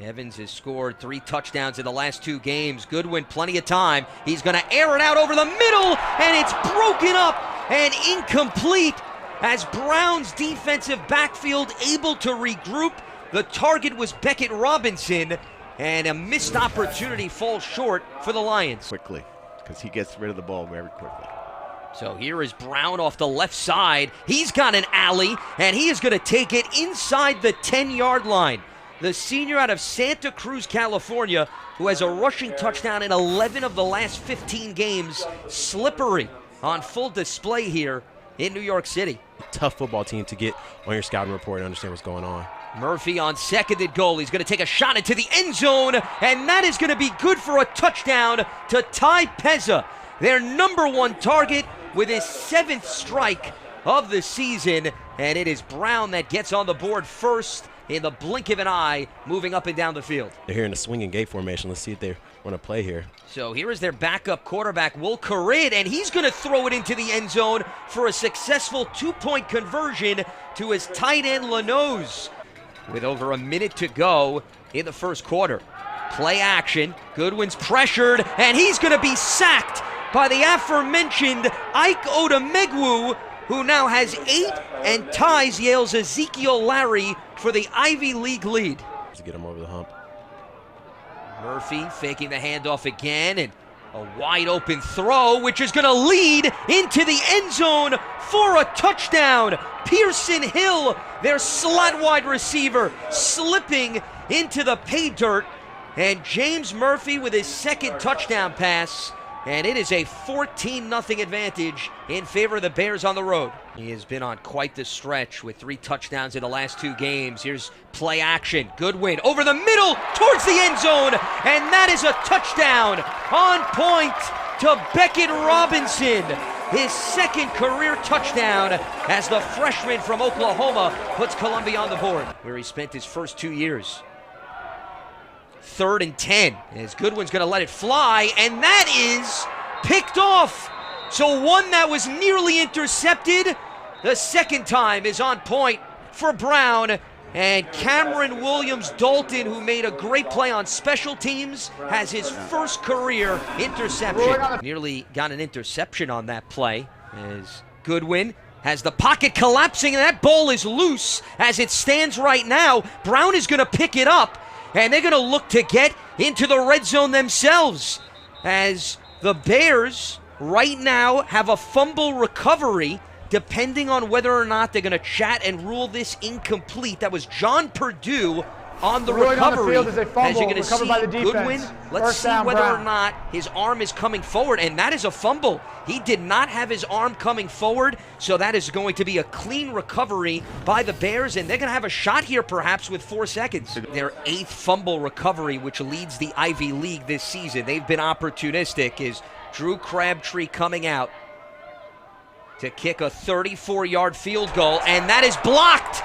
Evans has scored 3 touchdowns in the last 2 games. Goodwin, plenty of time. He's going to air it out over the middle, and it's broken up and incomplete as Brown's defensive backfield able to regroup. The target was Beckett Robinson, and a missed opportunity falls short for the Lions. Quickly, because he gets rid of the ball very quickly. So here is Brown off the left side. He's got an alley, and he is going to take it inside the 10-yard line. The senior out of Santa Cruz, California, who has a rushing touchdown in 11 of the last 15 games. Slippery on full display here in New York City. Tough football team to get on your scouting report and understand what's going on. Murphy on second and goal. He's going to take a shot into the end zone, and that is going to be good for a touchdown to Ty Pezza, their #1 target with his 7th strike of the season. And it is Brown that gets on the board first in the blink of an eye, moving up and down the field. They're here in a swinging gate formation. Let's see if they want to play here. So here is their backup quarterback, Will Corrid, and he's going to throw it into the end zone for a successful 2-point conversion to his tight end, Lanoz. With over a minute to go in the first quarter. Play action. Goodwin's pressured, and he's going to be sacked by the aforementioned Ike Odumegwu, who now has 8 and ties Yale's Ezekiel Larry for the Ivy League lead. To get him over the hump. Murphy faking the handoff again, and a wide open throw, which is going to lead into the end zone for a touchdown. Pearson Hill, their slot wide receiver, slipping into the pay dirt, and James Murphy with his 2nd touchdown pass. And it is a 14-0 advantage in favor of the Bears on the road. He has been on quite the stretch with 3 touchdowns in the last 2 games. Here's play action. Goodwin over the middle towards the end zone. And that is a touchdown on point to Beckett Robinson. His 2nd career touchdown as the freshman from Oklahoma puts Columbia on the board, where he spent his first 2 years. 3rd and 10, as Goodwin's going to let it fly, and that is picked off. So one that was nearly intercepted, the 2nd time is on point for Brown. And Cameron Williams-Dalton, who made a great play on special teams, has his 1st career interception. Nearly got an interception on that play, as Goodwin has the pocket collapsing, and that ball is loose as it stands right now. Brown is going to pick it up, and they're going to look to get into the red zone themselves, as the Bears right now have a fumble recovery, depending on whether or not they're going to chat and rule this incomplete. That was John Purdue on the recovery. On the field, as you're going to see Goodwin, let's see whether or not his arm is coming forward, and that is a fumble. He did not have his arm coming forward, so that is going to be a clean recovery by the Bears, and they're going to have a shot here perhaps with 4 seconds. Their 8th fumble recovery, which leads the Ivy League this season. They've been opportunistic, is Drew Crabtree coming out to kick a 34-yard field goal, and that is blocked.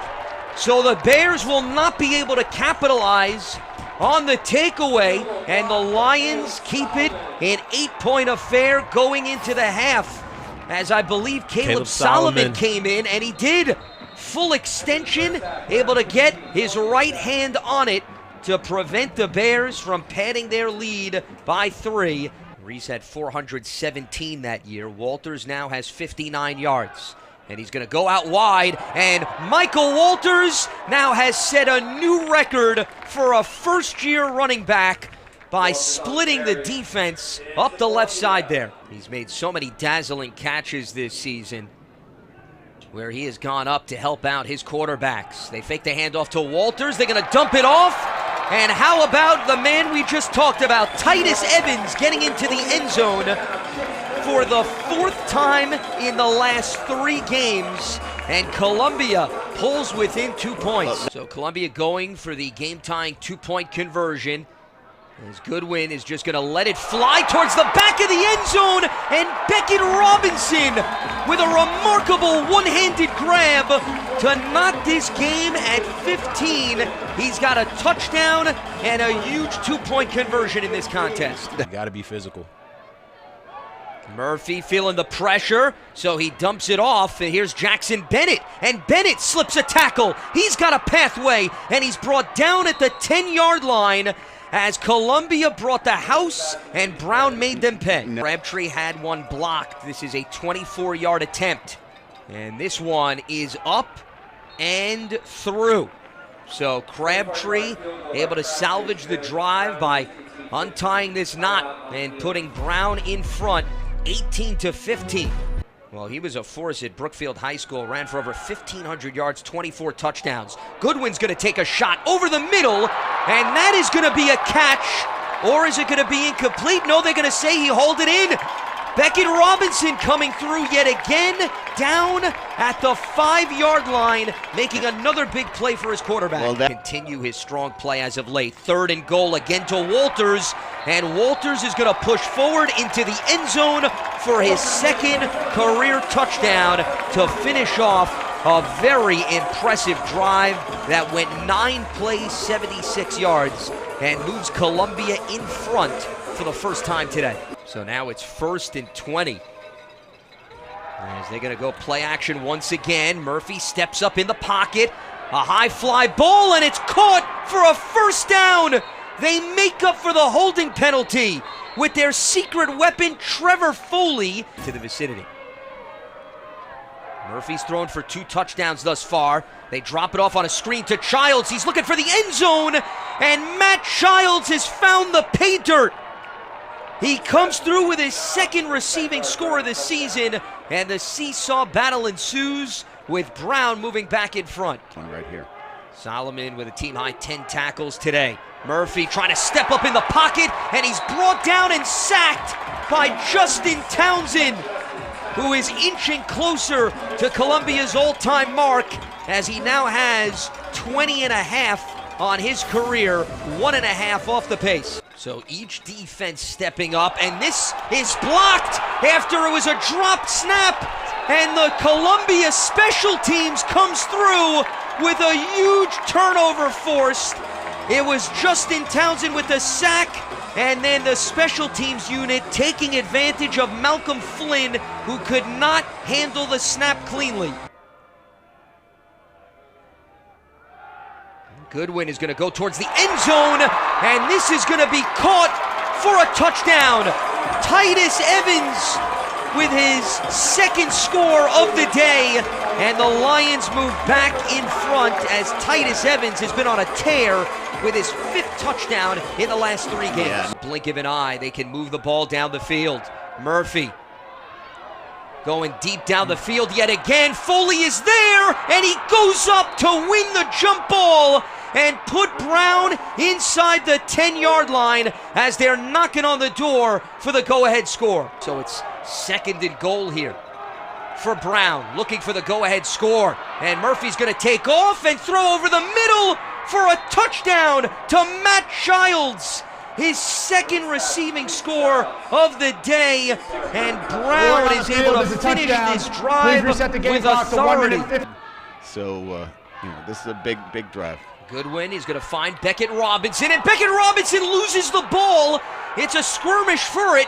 So the Bears will not be able to capitalize on the takeaway, and the Lions keep it an 8-point affair going into the half, as I believe Caleb Solomon came in, and he did. Full extension, able to get his right hand on it to prevent the Bears from padding their lead by 3. Reese had 417 that year. Walters now has 59 yards. And he's going to go out wide, and Michael Walters now has set a new record for a first-year running back by splitting the defense up the left side there. He's made so many dazzling catches this season, where he has gone up to help out his quarterbacks. They fake the handoff to Walters. They're going to dump it off. And how about the man we just talked about, Titus Evans, getting into the end zone for the 4th time in the last 3 games, and Columbia pulls within 2 points. So Columbia going for the game-tying 2-point conversion, as Goodwin is just going to let it fly towards the back of the end zone, and Beckett Robinson with a remarkable one-handed grab to knock this game at 15. He's got a touchdown and a huge 2-point conversion in this contest. You got to be physical. Murphy feeling the pressure, so he dumps it off. And here's Jackson Bennett, and Bennett slips a tackle. He's got a pathway, and he's brought down at the 10-yard line as Columbia brought the house, and Brown made them pay. Crabtree had one blocked. This is a 24-yard attempt, and this one is up and through. So Crabtree able to salvage the drive by untying this knot and putting Brown in front, 18-15. Well, he was a force at Brookfield High School, ran for over 1,500 yards, 24 touchdowns. Goodwin's going to take a shot over the middle, and that is going to be a catch, or is it going to be incomplete? No, they're going to say he hauled it in. Beckett Robinson coming through yet again, down at the 5-yard line, making another big play for his quarterback. Well, continue his strong play as of late. 3rd and goal again to Walters, and Walters is going to push forward into the end zone for his 2nd career touchdown to finish off a very impressive drive that went 9 plays, 76 yards, and moves Columbia in front for the first time today. So now it's 1st and 20. As they're going to go play action once again. Murphy steps up in the pocket. A high fly ball, and it's caught for a first down. They make up for the holding penalty with their secret weapon, Trevor Foley, to the vicinity. Murphy's thrown for 2 touchdowns thus far. They drop it off on a screen to Childs. He's looking for the end zone, and Matt Childs has found the pay dirt. He comes through with his 2nd receiving score of the season, and the seesaw battle ensues with Brown moving back in front. One right here. Solomon with a team-high 10 tackles today. Murphy trying to step up in the pocket, and he's brought down and sacked by Justin Townsend, who is inching closer to Columbia's all-time mark as he now has 20 and a half on his career, 1.5 off the pace. So each defense stepping up, and this is blocked after it was a dropped snap, and the Columbia special teams comes through with a huge turnover forced. It was Justin Townsend with the sack, and then the special teams unit taking advantage of Malcolm Flynn, who could not handle the snap cleanly. Goodwin is going to go towards the end zone, and this is going to be caught for a touchdown. Titus Evans with his 2nd score of the day, and the Lions move back in front as Titus Evans has been on a tear with his 5th touchdown in the last 3 games. Yeah. Blink of an eye, they can move the ball down the field. Murphy going deep down the field yet again. Foley is there, and he goes up to win the jump ball and put Brown inside the 10-yard line as they're knocking on the door for the go-ahead score. So it's 2nd and goal here for Brown, looking for the go-ahead score. And Murphy's going to take off and throw over the middle for a touchdown to Matt Childs. His 2nd receiving score of the day, and Brown is able to finish this drive with authority. So, this is a big drive. Goodwin is going to find Beckett Robinson, and Beckett Robinson loses the ball. It's a skirmish for it,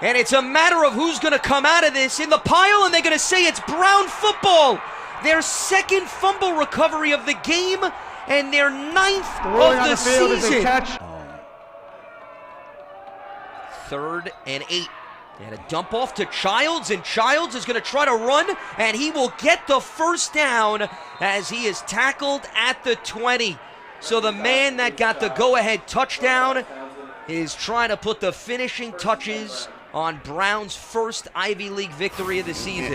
and it's a matter of who's going to come out of this in the pile, and they're going to say it's Brown football. Their 2nd fumble recovery of the game, and their 9th of the season. 3rd and 8. And a dump off to Childs, and Childs is going to try to run, and he will get the first down as he is tackled at the 20. So the man that got the go-ahead touchdown is trying to put the finishing touches on Brown's first Ivy League victory of the season.